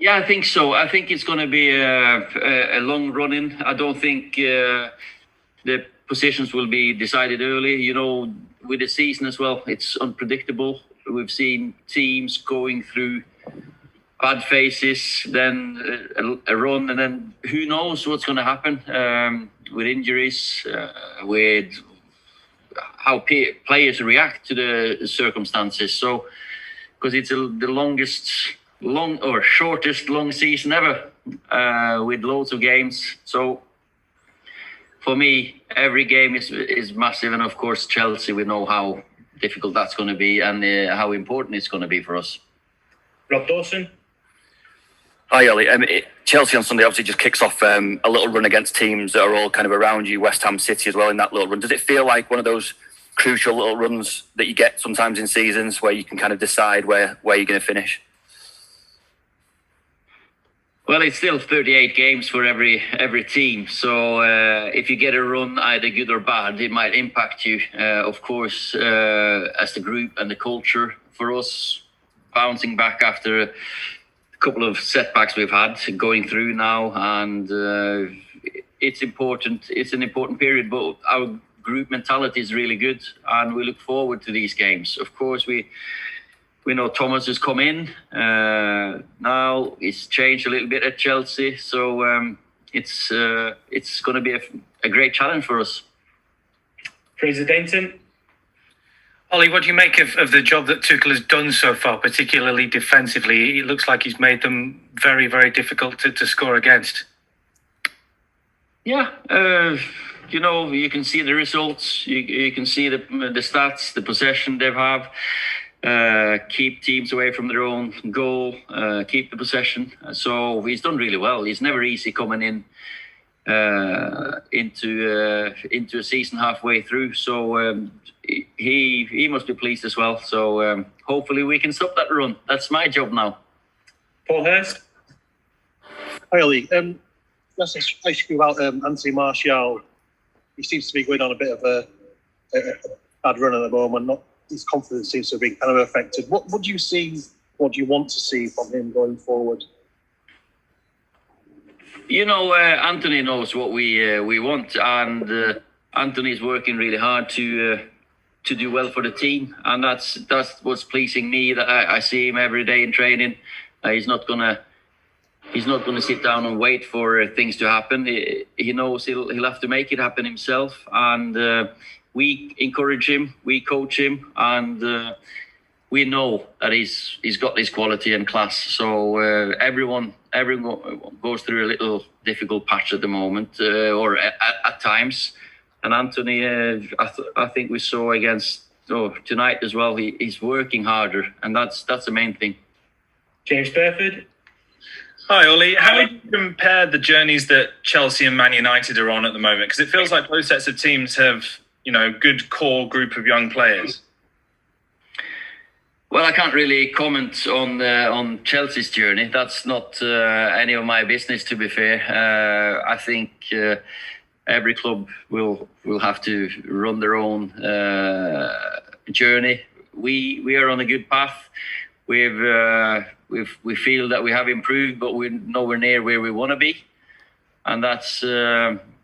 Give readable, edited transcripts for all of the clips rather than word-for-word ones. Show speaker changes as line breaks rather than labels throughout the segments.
Yeah, I think so. I think it's going to be a long run-in. I don't think the positions will be decided early. You know, with the season as well, it's unpredictable. We've seen teams going through bad phases, then a run, and then who knows what's going to happen with injuries, with how players react to the circumstances. So, because it's the shortest long season ever, with loads of games. So for me, every game is massive, and of course Chelsea, we know how difficult that's going to be and how important it's going to be for us.
Rob Dawson.
Hi, Ollie. Chelsea on Sunday obviously just kicks off a little run against teams that are all kind of around you, West Ham, City as well in that little run. Does it feel like one of those crucial little runs that you get sometimes in seasons where you can kind of decide where you're going to finish?
Well, it's still 38 games for every team. So if you get a run, either good or bad, it might impact you. Of course, as the group and the culture, for us, bouncing back after a couple of setbacks we've had going through now, and it's important. It's an important period, but our group mentality is really good, and we look forward to these games. Of course, we know Thomas has come in. Now it's changed a little bit at Chelsea, so it's going to be a great challenge for us.
Fraser Dainton.
Ollie, what do you make of the job that Tuchel has done so far, particularly defensively? It looks like he's made them very, very difficult to score against.
Yeah, you know, you can see the results. You can see the stats, the possession they have. Keep teams away from their own goal, keep the possession. So he's done really well. It's never easy coming in into a season halfway through. So he must be pleased as well. So hopefully we can stop that run. That's my job now.
Paul Hurst.
Hi, Ollie. Let's ask you about Anthony Martial. He seems to be going on a bit of a bad run at the moment. His confidence seems to have been kind of affected. What do you see? What do you want to see from him going forward?
You know, Anthony knows what we want, and Anthony's working really hard to do well for the team, and that's what's pleasing me. That I see him every day in training. He's not gonna sit down and wait for things to happen. He knows he'll have to make it happen himself, and we encourage him, we coach him, and we know that he's got this quality and class. So everyone goes through a little difficult patch at the moment, or at times. And Anthony, I think we saw against tonight as well. He's working harder, and that's the main thing.
James Burford.
Hi, Ollie. How would you compare the journeys that Chelsea and Man United are on at the moment? Because it feels like both sets of teams have, you know, good core group of young players.
Well, I can't really comment on Chelsea's journey. That's not any of my business, to be fair. I think every club will have to run their own journey. We are on a good path. We feel that we have improved, but we're nowhere near where we want to be, and that's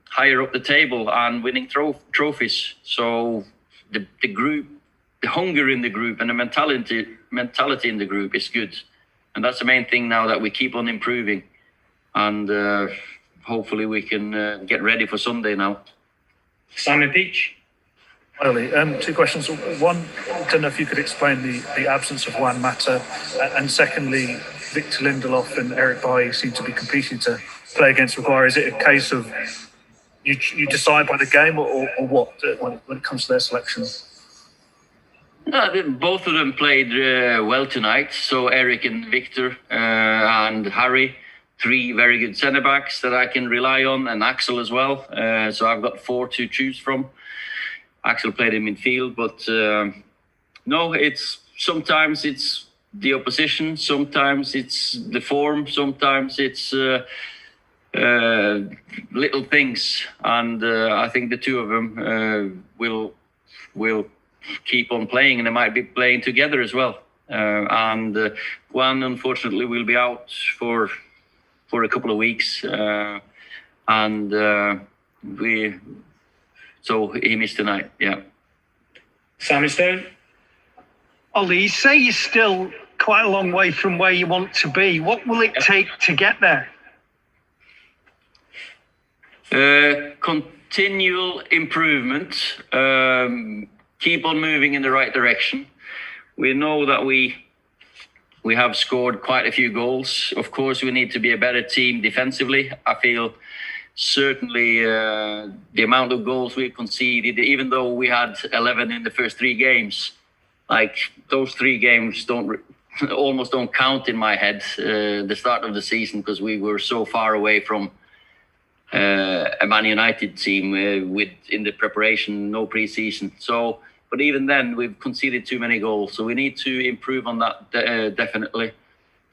higher up the table and winning trophies. So the group, the hunger in the group, and the mentality in the group is good, and that's the main thing now, that we keep on improving, and hopefully we can get ready for Sunday now.
Simon Peach.
Ollie, two questions. One, I don't know if you could explain the absence of Juan Mata, and secondly, Victor Lindelof and Eric Bailly seem to be competing to play against Maguire. Is it a case of you decide by the game, or what when it comes to their selection?
No, both of them played well tonight. So Eric and Victor and Harry, three very good centre backs that I can rely on, and Axel as well. So I've got four to choose from. Axel played in midfield, but no, sometimes it's the opposition, sometimes it's the form, sometimes it's little things, and I think the two of them will keep on playing, and they might be playing together as well. and Juan unfortunately will be out for a couple of weeks, and so he missed tonight. Yeah.
Simon Stone.
Ollie, you say you're still quite a long way from where you want to be. What will it take to get there?
Continual improvement. Keep on moving in the right direction. We know that we have scored quite a few goals. Of course, we need to be a better team defensively. I feel certainly the amount of goals we conceded, even though we had 11 in the first 3 games, like those 3 games almost don't count in my head, the start of the season, because we were so far away from a Man United team with in the preparation, no pre-season. So, but even then, we've conceded too many goals. So we need to improve on that definitely,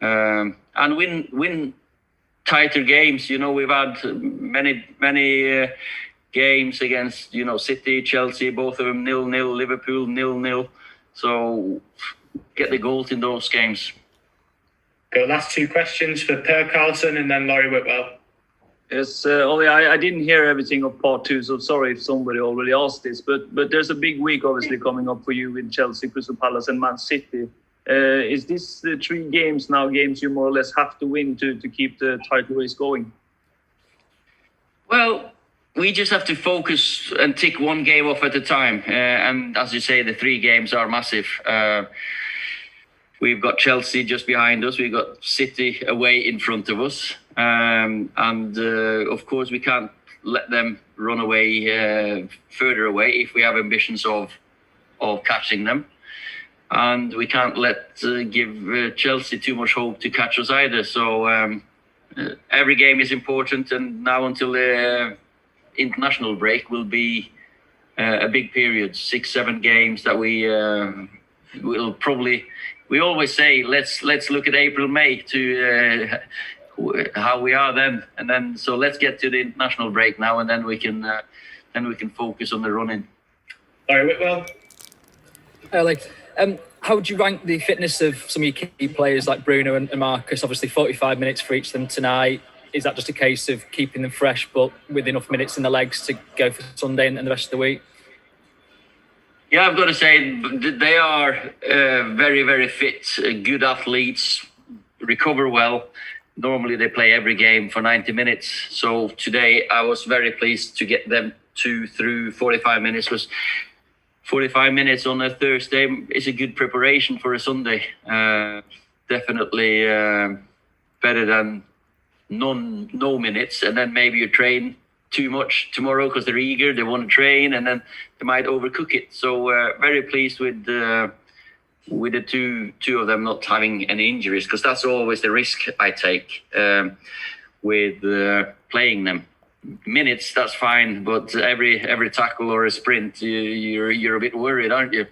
and win tighter games. You know, we've had many games against City, Chelsea, both of them 0-0, Liverpool 0-0. So get the goals in those games.
Go last 2 questions for Per Carlson and then Laurie Whitwell.
Yes, Ollie, I didn't hear everything of part 2, so sorry if somebody already asked this, but there's a big week obviously coming up for you with Chelsea, Crystal Palace and Man City. Is this the 3 games now, games you more or less have to win to keep the title race going?
Well, we just have to focus and tick one game off at a time. And as you say, the 3 games are massive. We've got Chelsea just behind us. We've got City away in front of us. And of course, we can't let them run away further away if we have ambitions of catching them. And we can't give Chelsea too much hope to catch us either. So every game is important. And now until the international break will be a big period, 6-7 games that we will probably. We always say let's look at April, May to how we are then, and then so let's get to the international break now, and then we can focus on the running.
Laurie Whitwell.
Ollie, how would you rank the fitness of some of your key players like Bruno and Marcus? Obviously, 45 minutes for each of them tonight. Is that just a case of keeping them fresh, but with enough minutes in the legs to go for Sunday and the rest of the week?
Yeah, I've got to say they are very, very fit, good athletes, recover well. Normally they play every game for 90 minutes. So today I was very pleased to get them through 45 minutes. Because 45 minutes on a Thursday is a good preparation for a Sunday. Definitely better than no minutes. And then maybe you train too much tomorrow because they're eager, they want to train, and then they might overcook it. So very pleased with the two of them not having any injuries, because that's always the risk I take with playing them. Minutes, that's fine, but every tackle or a sprint, you're a bit worried, aren't you?